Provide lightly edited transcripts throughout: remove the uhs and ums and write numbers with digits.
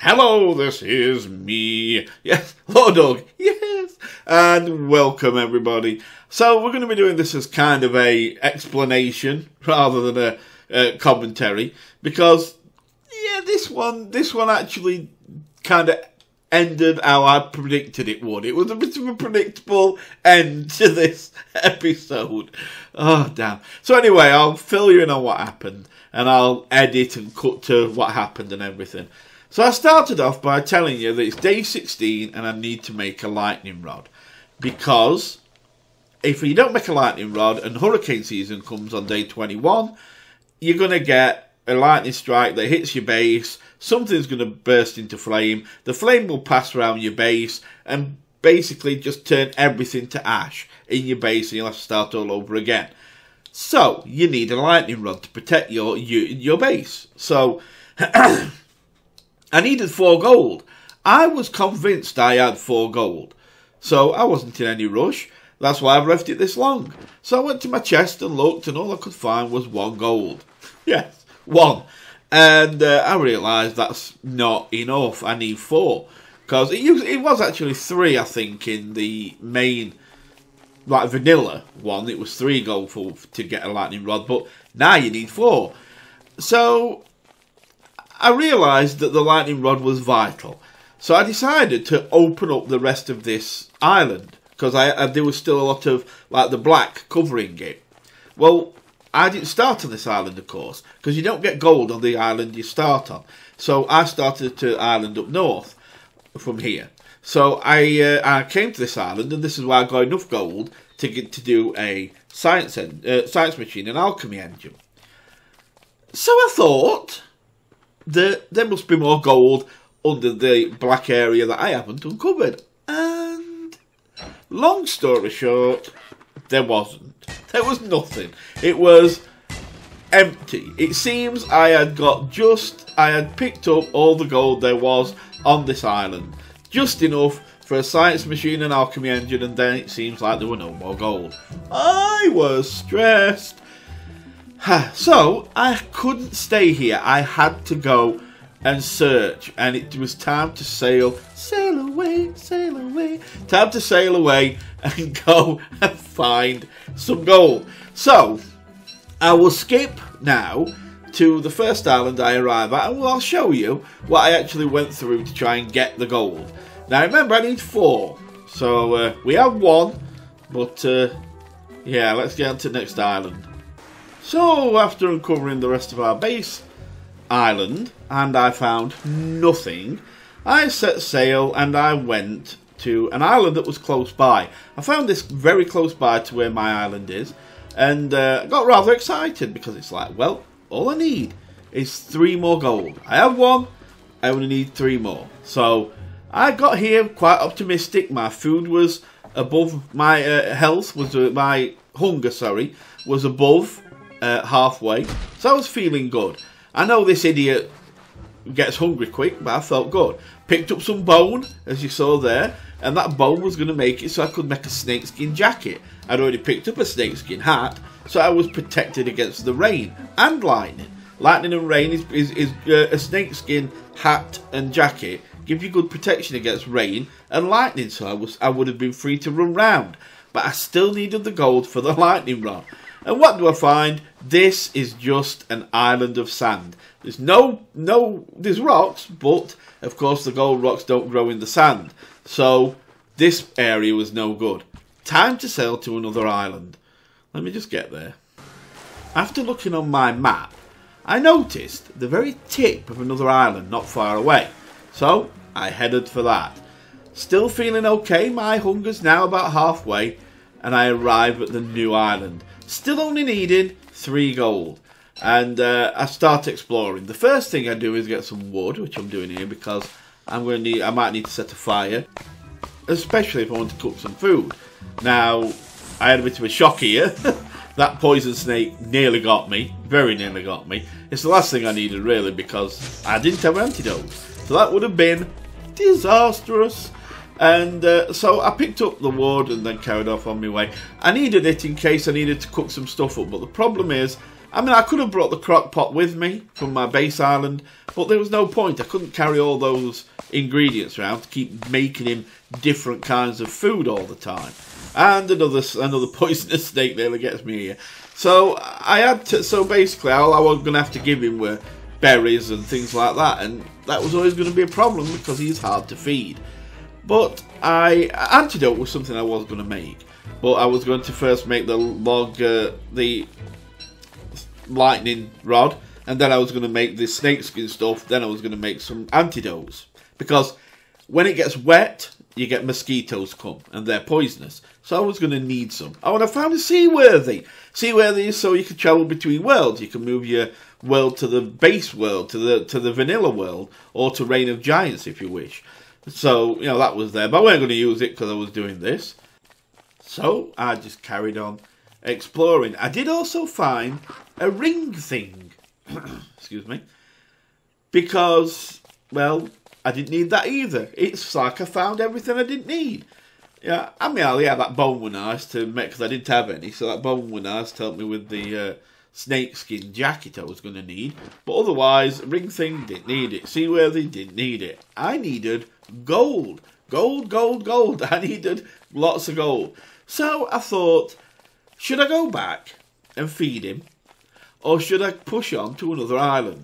Hello, this is me. Yes, LordUg. Yes. And welcome everybody. So we're going to be doing this as kind of a explanation rather than a commentary, because yeah, this one actually kind of ended how I predicted it would. It was a bit of a predictable end to this episode. Oh damn. So anyway, I'll fill you in on what happened and I'll edit and cut to what happened and everything. So I started off by telling you that it's day 16 and I need to make a lightning rod, because if you don't make a lightning rod and hurricane season comes on day 21, you're going to get a lightning strike that hits your base, something's going to burst into flame, the flame will pass around your base and basically just turn everything to ash in your base and you'll have to start all over again. So you need a lightning rod to protect your base. So I needed 4 gold. I was convinced I had 4 gold. So I wasn't in any rush. That's why I've left it this long. So I went to my chest and looked, and all I could find was 1 gold. Yes, 1. And I realised that's not enough. I need 4. Because it was actually 3, I think, in the main, like vanilla one. It was 3 gold to get a lightning rod. But now you need 4. So I realised that the lightning rod was vital. So I decided to open up the rest of this island, because there was still a lot of like the black covering it. Well, I didn't start on this island, of course, because you don't get gold on the island you start on. So I started to island up north from here. So I came to this island, and this is why I got enough gold to do a science machine, an alchemy engine. So I thought that there must be more gold under the black area that I haven't uncovered. And long story short, there wasn't. There was nothing. It was empty. It seems I had picked up all the gold there was on this island. Just enough for a science machine and alchemy engine, and then it seems like there were no more gold. I was stressed. So I couldn't stay here. I had to go and search, and it was time to sail away, sail away. Time to sail away and go and find some gold. So I will skip now to the first island I arrive at, and I'll show you what I actually went through to try and get the gold. Now remember, I need 4. So we have 1, but yeah, let's get on to the next island. So after uncovering the rest of our base island, and I found nothing, I set sail and I went to an island that was close by. I found this very close by to where my island is, and got rather excited, because it's like, well, all I need is 3 more gold. I have 1, I only need 3 more. So I got here quite optimistic. My food was above my health, my hunger, sorry, was above halfway, so I was feeling good. I know this idiot gets hungry quick, but I felt good. Picked up some bone, as you saw there, and that bone was going to make it so I could make a snakeskin jacket. I'd already picked up a snakeskin hat, so I was protected against the rain and lightning. Lightning and rain is a snakeskin hat and jacket give you good protection against rain and lightning, so I would have been free to run round. But I still needed the gold for the lightning rod. And what do I find? This is just an island of sand. There's there's rocks, but of course the gold rocks don't grow in the sand. So this area was no good. Time to sail to another island. Let me just get there. After looking on my map, I noticed the very tip of another island not far away. So I headed for that. Still feeling okay, my hunger's now about halfway, and I arrive at the new island. Still only needing 3 gold, and I start exploring. The first thing I do is get some wood, which I'm doing here because I might need to set a fire, especially if I want to cook some food. Now I had a bit of a shock here. That poison snake nearly got me, very nearly got me. It's the last thing I needed really, because I didn't have an antidote, so that would have been disastrous. And so I picked up the wood and then carried off on my way. I needed it in case I needed to cook some stuff up, but the problem is I mean, I could have brought the crock pot with me from my base island, but there was no point. I couldn't carry all those ingredients around to keep making him different kinds of food all the time. And another poisonous snake nearly gets me here. So I had to. So basically, all I was going to have to give him were berries and things like that, and that was always going to be a problem because he's hard to feed. But antidote was something I was going to make, but I was going to first make the lightning rod, and then I was going to make the snakeskin stuff. Then I was going to make some antidotes, because when it gets wet, you get mosquitoes come, and they're poisonous. So I was going to need some. Oh, and I found a seaworthy. Seaworthy is so you can travel between worlds. You can move your world to the base world, to the vanilla world, or to Reign of Giants if you wish. So, you know, that was there, but I wasn't going to use it because I was doing this. So I just carried on exploring. I did also find a ring thing. Excuse me. Because, well, I didn't need that either. It's like I found everything I didn't need. Yeah, I mean, yeah, that bone was nice to make, because I didn't have any, so that bone was nice to help me with the snakeskin jacket I was going to need. But otherwise, ring thing, didn't need it. Seaworthy, didn't need it. I needed gold. Gold, gold, gold. I needed lots of gold. So I thought, should I go back and feed him, or should I push on to another island?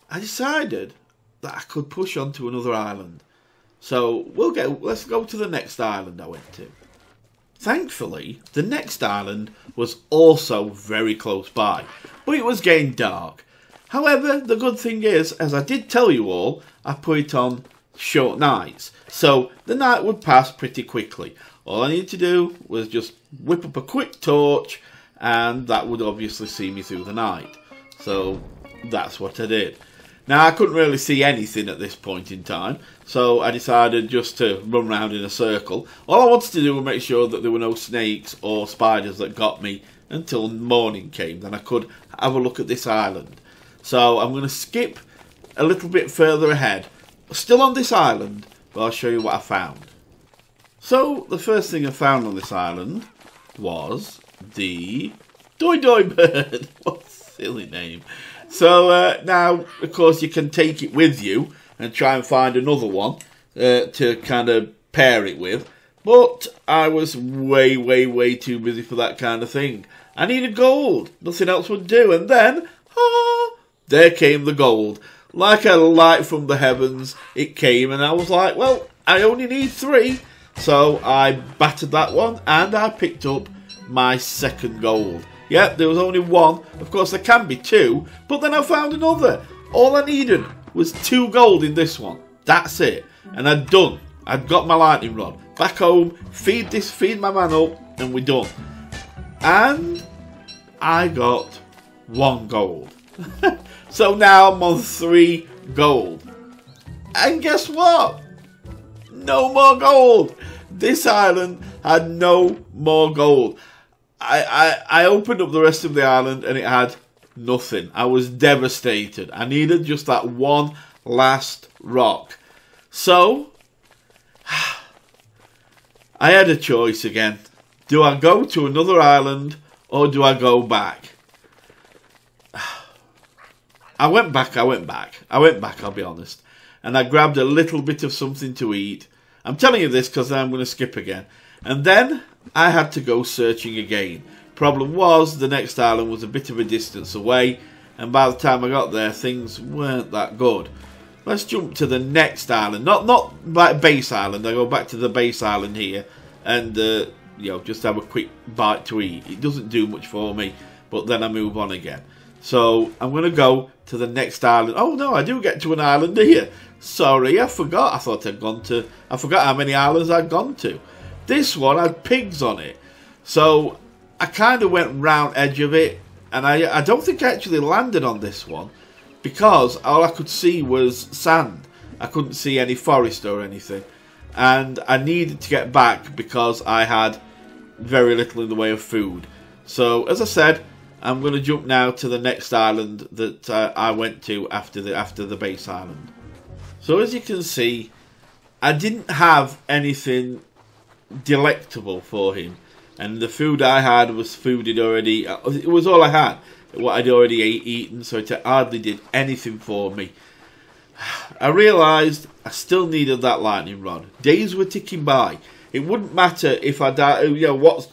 I decided that I could push on to another island. So let's go to the next island I went to. Thankfully, the next island was also very close by, but it was getting dark. However, the good thing is, as I did tell you all, I put it on short nights, so the night would pass pretty quickly. All I needed to do was just whip up a quick torch, and that would obviously see me through the night. So that's what I did. Now, I couldn't really see anything at this point in time, so I decided just to run round in a circle. All I wanted to do was make sure that there were no snakes or spiders that got me until morning came. Then I could have a look at this island. So I'm going to skip a little bit further ahead. Still on this island, but I'll show you what I found. So, the first thing I found on this island was the Doi Doi bird. What a silly name. So now, of course, you can take it with you and try and find another one to kind of pair it with. But I was way, way, way too busy for that kind of thing. I needed gold. Nothing else would do. And then, there came the gold. Like a light from the heavens, it came. And I was like, well, I only need 3. So I battered that one and I picked up my second gold. Yep, there was only 1. Of course, there can be 2, but then I found another. All I needed was 2 gold in this one. That's it. And I'd done. I'd got my lightning rod. Back home, feed my man up, and we're done. And I got 1 gold. So now I'm on 3 gold. And guess what? No more gold. This island had no more gold. I opened up the rest of the island and it had nothing. I was devastated. I needed just that one last rock. So, I had a choice again. Do I go to another island or do I go back? I went back, I'll be honest. And I grabbed a little bit of something to eat. I'm telling you this because I'm going to skip again. And then I had to go searching again. Problem was, the next island was a bit of a distance away, and by the time I got there, things weren't that good. Let's jump to the next island. Not like base island. I go back to the base island here, and just have a quick bite to eat. It doesn't do much for me, but then I move on again. So I'm going to go to the next island. Oh no, I do get to an island here. Sorry, I forgot. I forgot how many islands I'd gone to. This one had pigs on it. So I kind of went round edge of it. And I don't think I actually landed on this one. Because all I could see was sand. I couldn't see any forest or anything. And I needed to get back because I had very little in the way of food. So as I said, I'm going to jump now to the next island that I went to after the base island. So as you can see, I didn't have anything delectable for him, and the food I had was fooded already. It was all I had. what I'd already eaten, so it hardly did anything for me. I realised I still needed that lightning rod. Days were ticking by. It wouldn't matter if I died, you know, what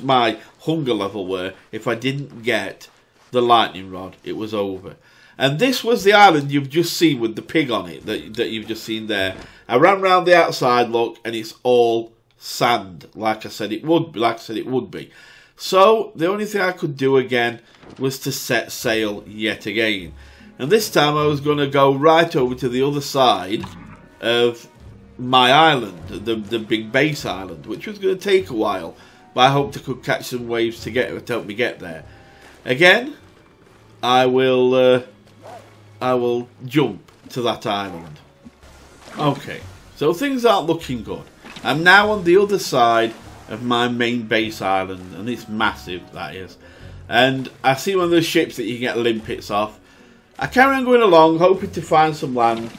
my hunger level were. If I didn't get the lightning rod, it was over. And this was the island you've just seen with the pig on it that you've just seen there. I ran round the outside, look, and it's all sand, like I said it would be. So the only thing I could do again was to set sail yet again. And this time I was going to go right over to the other side of my island, the big base island, which was going to take a while, but I hoped I could catch some waves to help me get there. Again, I will jump to that island. Okay, so things aren't looking good. I'm now on the other side of my main base island, and it's massive, that is. And I see one of those ships that you can get limpets off. I carry on going along, hoping to find some land,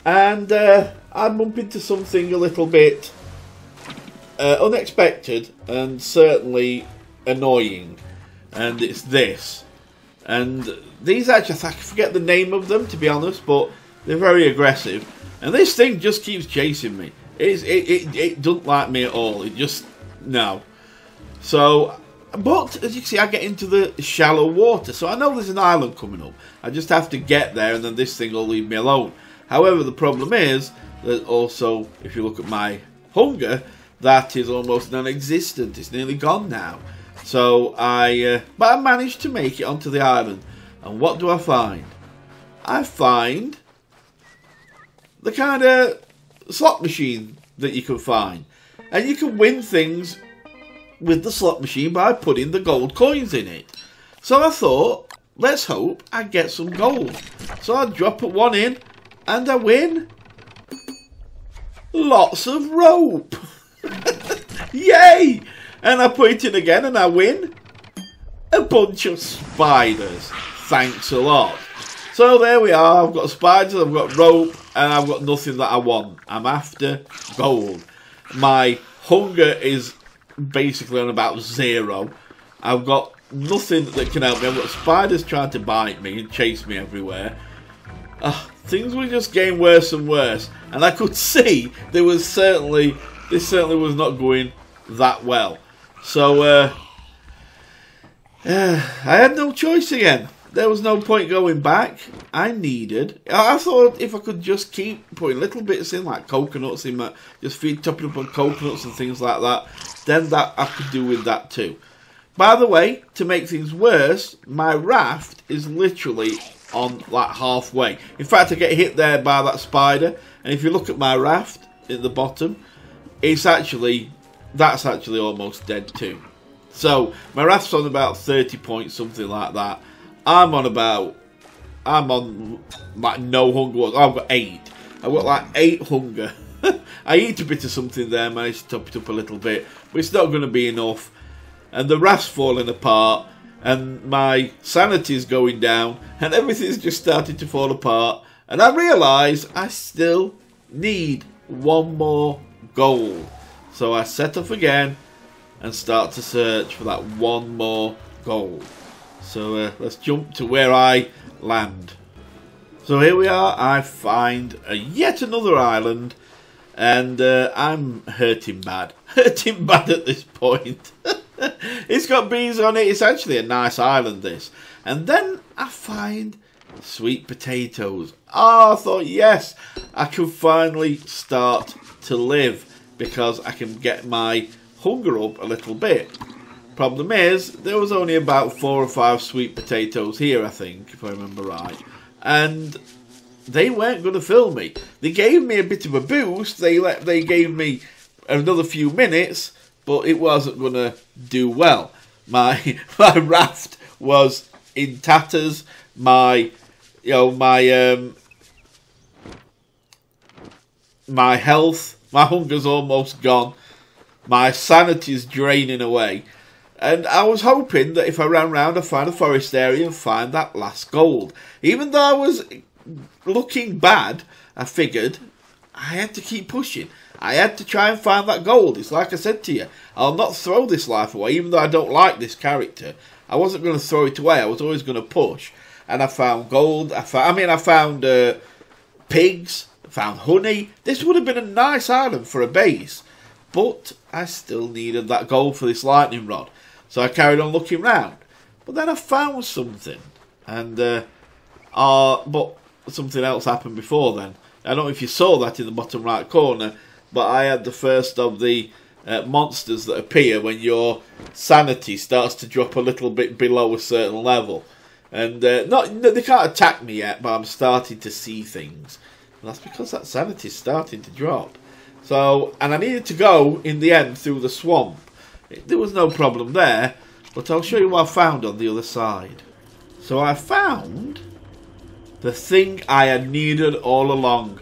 and I bump into something a little bit unexpected and certainly annoying, and it's this. And these actually, I forget the name of them, to be honest, but they're very aggressive. And this thing just keeps chasing me. It doesn't like me at all. It just, no. So, but as you can see, I get into the shallow water. So I know there's an island coming up. I just have to get there and then this thing will leave me alone. However, the problem is that also, if you look at my hunger, that is almost non-existent. It's nearly gone now. So but I managed to make it onto the island. And what do I find? I find the kind of slot machine that you can find. And you can win things with the slot machine by putting the gold coins in it. So I thought, let's hope I get some gold. So I drop one in and I win lots of rope. Yay! And I put it in again and I win a bunch of spiders. Thanks a lot. So there we are. I've got spiders, I've got rope, and I've got nothing that I want. I'm after gold. My hunger is basically on about 0. I've got nothing that can help me. I've got spiders trying to bite me and chase me everywhere. Things were just getting worse and worse. And I could see this certainly was not going that well. So I had no choice again. There was no point going back. I thought if I could just keep putting little bits in, like coconuts in just topping up on coconuts and things like that, then that I could do with that too. By the way, to make things worse, my raft is literally on like halfway. In fact, I get hit there by that spider, and if you look at my raft at the bottom, that's actually almost dead too. So my raft's on about 30 points, something like that. I'm on like no hunger. I've got 8. I've got like 8 hunger. I eat a bit of something there, managed to top it up a little bit, but it's not going to be enough. And the raft's falling apart, and my sanity's going down, and everything's just starting to fall apart. And I realise I still need one more gold. So I set off again and start to search for that one more gold. So let's jump to where I land. So here we are. I find yet another island, and I'm hurting bad. Hurting bad at this point. It's got bees on it. It's actually a nice island, this. And then I find sweet potatoes. Oh, I thought, yes, I can finally start to live because I can get my hunger up a little bit. Problem is, there was only about 4 or 5 sweet potatoes here, I think, if I remember right. And they weren't going to fill me. They gave me a bit of a boost. They gave me another few minutes, but it wasn't going to do well. My raft was in tatters. My health, my hunger's almost gone. My sanity's draining away. And I was hoping that if I ran round, I'd find a forest area and find that last gold. Even though I was looking bad, I figured I had to keep pushing. I had to try and find that gold. It's like I said to you, I'll not throw this life away, even though I don't like this character. I wasn't going to throw it away. I was always going to push. And I found gold. I found pigs. I found honey. This would have been a nice island for a base. But I still needed that gold for this lightning rod. So I carried on looking round. But then I found something. And, but something else happened before then. I don't know if you saw that in the bottom right corner. But I had the first of the monsters that appear when your sanity starts to drop a little bit below a certain level. And they can't attack me yet, but I'm starting to see things. And that's because that sanity is starting to drop. So, and I needed to go, in the end, through the swamp. There was no problem there, but I'll show you what I found on the other side. So I found the thing I had needed all along.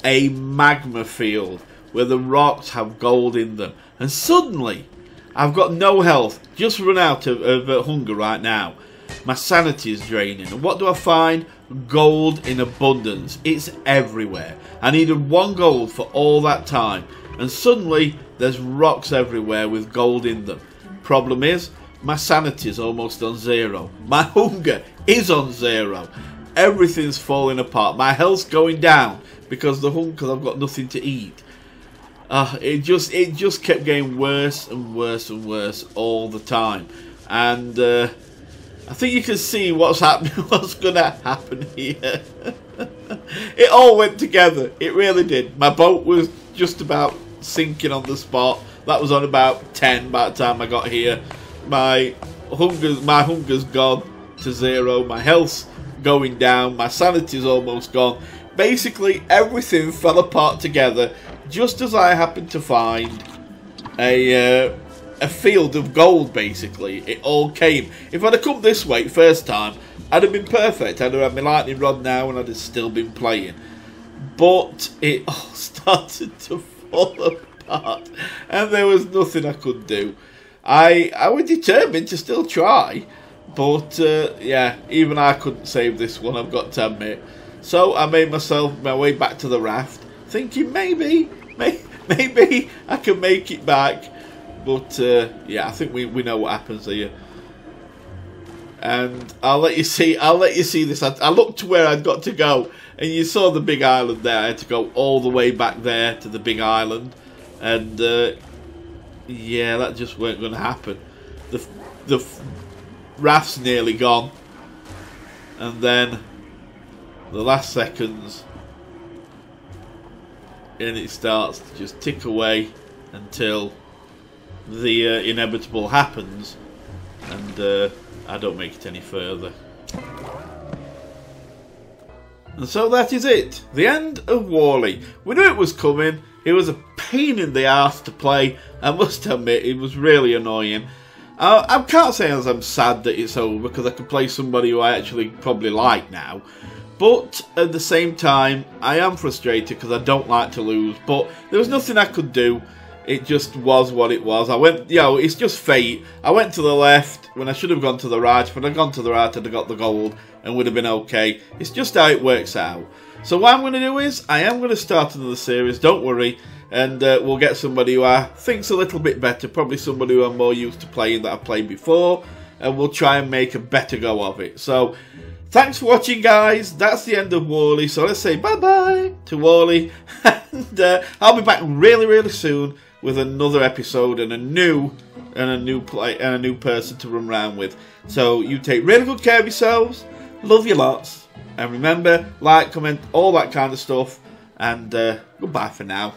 A magma field, where the rocks have gold in them. And suddenly, I've got no health, just run out of hunger right now. My sanity is draining. And what do I find? Gold in abundance. It's everywhere. I needed 1 gold for all that time. And suddenly, there's rocks everywhere with gold in them. Problem is, my sanity is almost on 0. My hunger is on 0. Everything's falling apart. My health's going down because I've got nothing to eat. It just kept getting worse and worse and worse all the time. And I think you can see what's happening, what's going to happen here. It all went together. It really did. My boat was just about sinking on the spot. That was on about 10 by the time I got here. My hunger's gone to 0. My health's going down. My sanity's almost gone. Basically, everything fell apart together just as I happened to find a field of gold, basically. It all came. If I'd have come this way first time, I'd have been perfect. I'd have had my lightning rod now and I'd have still been playing. But it all started to fall apart and there was nothing I could do. I was determined to still try, but yeah, even I couldn't save this one, I've got to admit. So I made my way back to the raft, thinking maybe I can make it back. But yeah, I think we know what happens here. And I'll let you see this. I looked to where I'd got to go, and you saw the big island there. I had to go all the way back there to the big island, and yeah, that just weren't going to happen. The raft's nearly gone, and then the last seconds, and it starts to just tick away until the inevitable happens, and I don't make it any further. And so that is it, the end of Wally. We knew it was coming. It was a pain in the arse to play, I must admit. It was really annoying. I can't say as I'm sad that it's over, because I can play somebody who I actually probably like now. But at the same time, I am frustrated because I don't like to lose. But there was nothing I could do. It just was what it was. I went, it's just fate. I went to the left when I should have gone to the right. If I'd have gone to the right, I'd have got the gold and would have been okay. It's just how it works out. So what I'm going to do is, I am going to start another series, don't worry. And we'll get somebody who I think's a little bit better. Probably somebody who I'm more used to playing that I've played before. And we'll try and make a better go of it. So, thanks for watching, guys. That's the end of Wally. So let's say bye-bye to Wally. And I'll be back really, really soon with another episode and a new person to run around with. So you take really good care of yourselves. Love you lots. And remember, like, comment, all that kind of stuff. And goodbye for now.